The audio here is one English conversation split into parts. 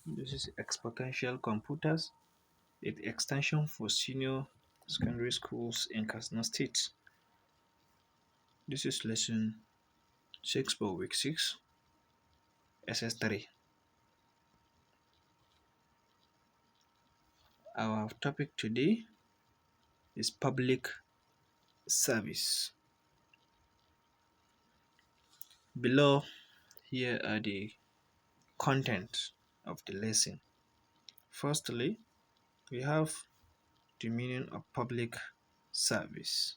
This is Exponential Computers, it's extension for senior secondary schools in Katsina State. This is lesson 6 for week 6, SS3. Our topic today is public service. Below here are the content of the lesson. Firstly, we have the meaning of public service.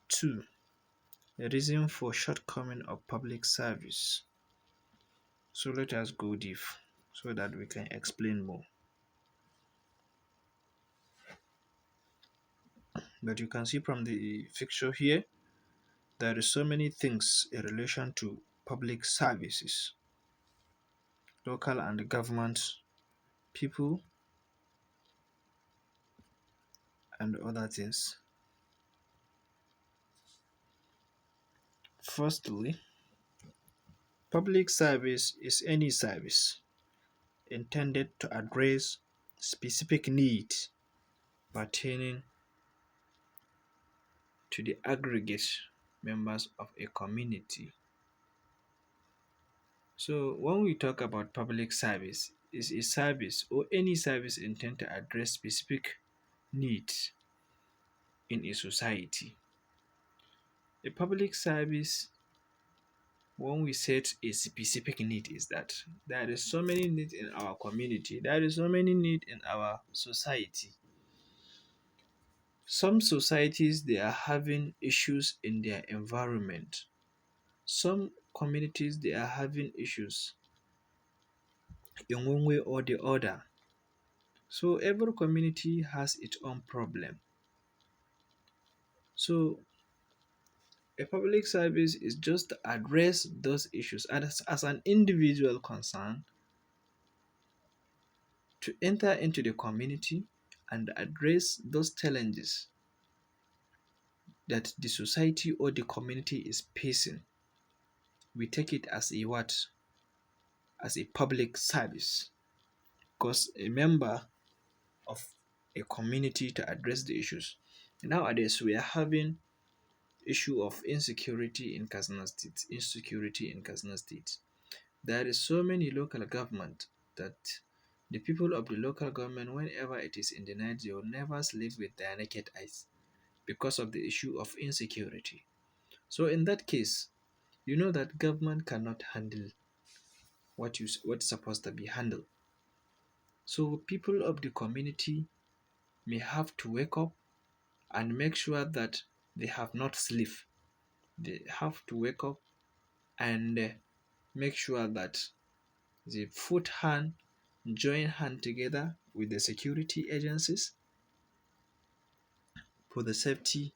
2. The reason for shortcoming of public service. So let us go deep so that we can explain more. But you can see from the picture here, there is so many things in relation to public services, local and government people, and other things. Firstly, public service is any service intended to address specific needs pertaining to the aggregate members of a community. So when we talk about public service, is a service or any service intended to address specific needs in a society. A public service, when we set a specific need, is that there is so many needs in our community, there is so many needs in our society. Some societies, they are having issues in their environment. Some communities, they are having issues in one way or the other. So every community has its own problem. So a public service is just to address those issues as an individual concern, to enter into the community and address those challenges that the society or the community is facing. We take it as a what? As a public service. Because a member of a community to address the issues. Nowadays we are having issue of insecurity in Katsina State. There is so many local government that the people of the local government, whenever it is in the night, they will never sleep with their naked eyes because of the issue of insecurity. So in that case, you know that government cannot handle what's supposed to be handled. So people of the community may have to wake up and make sure that they have not sleep. They have to wake up and make sure that they put hand, join hand together with the security agencies for the safety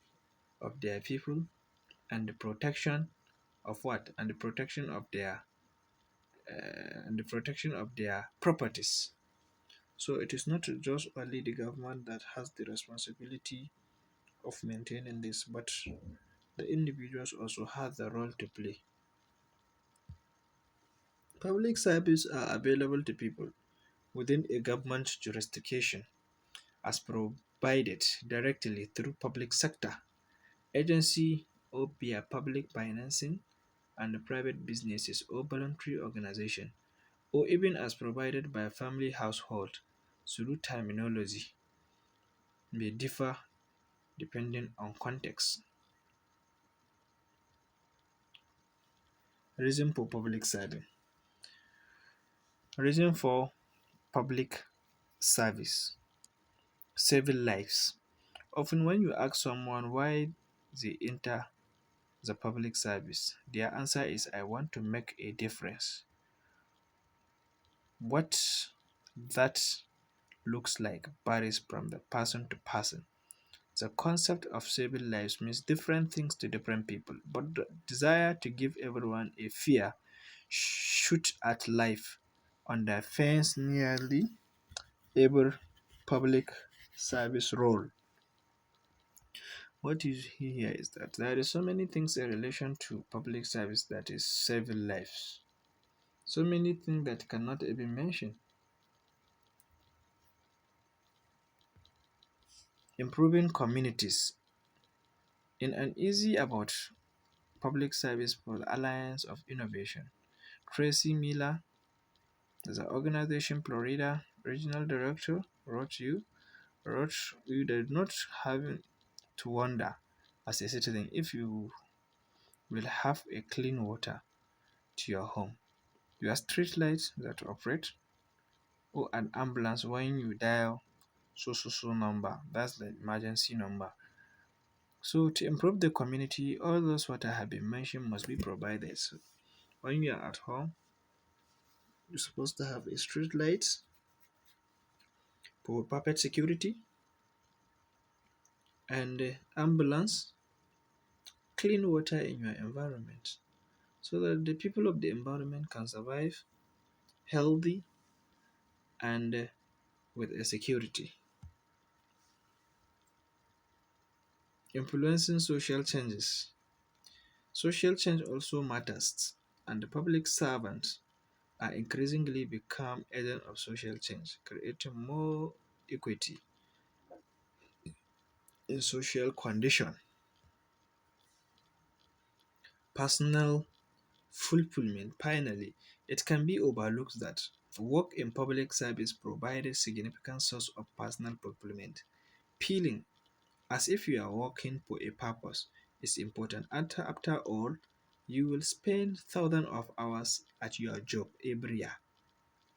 of their people and the protection of what? And the protection of their properties. So it is not just only the government that has the responsibility of maintaining this, but the individuals also have the role to play. Public services are available to people within a government jurisdiction as provided directly through public sector agency or via public financing and private businesses or voluntary organization, or even as provided by family household through terminology may differ depending on context. Reason for public service. Reason for public service. Saving lives. Often when you ask someone why they enter the public service, their answer is I want to make a difference. What that looks like varies from the person to person. The concept of saving lives means different things to different people, but the desire to give everyone a fair shoot at life underpins nearly every public service role. What you see here is that there is so many things in relation to public service that is saving lives. So many things that cannot even mention. Improving communities. In an easy about public service for the Alliance of Innovation, Tracy Miller, the organization Florida regional director, wrote you did not have to wonder as a citizen if you will have a clean water to your home, your street lights that operate, or an ambulance when you dial so number. That's the emergency number. So to improve the community, all those what I have been mentioned must be provided. So when you are at home, you're supposed to have a street light for perfect security and ambulance, clean water in your environment so that the people of the environment can survive healthy and with a security. Influencing social changes. Social change also matters, and the public servants are increasingly become agents of social change, creating more equity in social condition. Personal fulfillment. Finally, it can be overlooked that work in public service provides a significant source of personal fulfillment. Feeling as if you are working for a purpose is important. After all, you will spend thousands of hours at your job every year,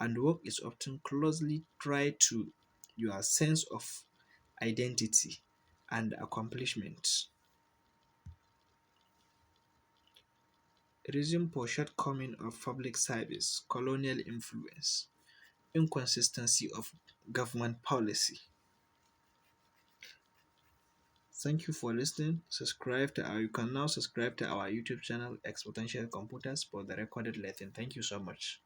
and work is often closely tied to your sense of identity and accomplishment. Reason for shortcoming of public service, colonial influence, inconsistency of government policy. Thank you for listening. You can now subscribe to our YouTube channel, Exponential Computers, for the recorded lesson. Thank you so much.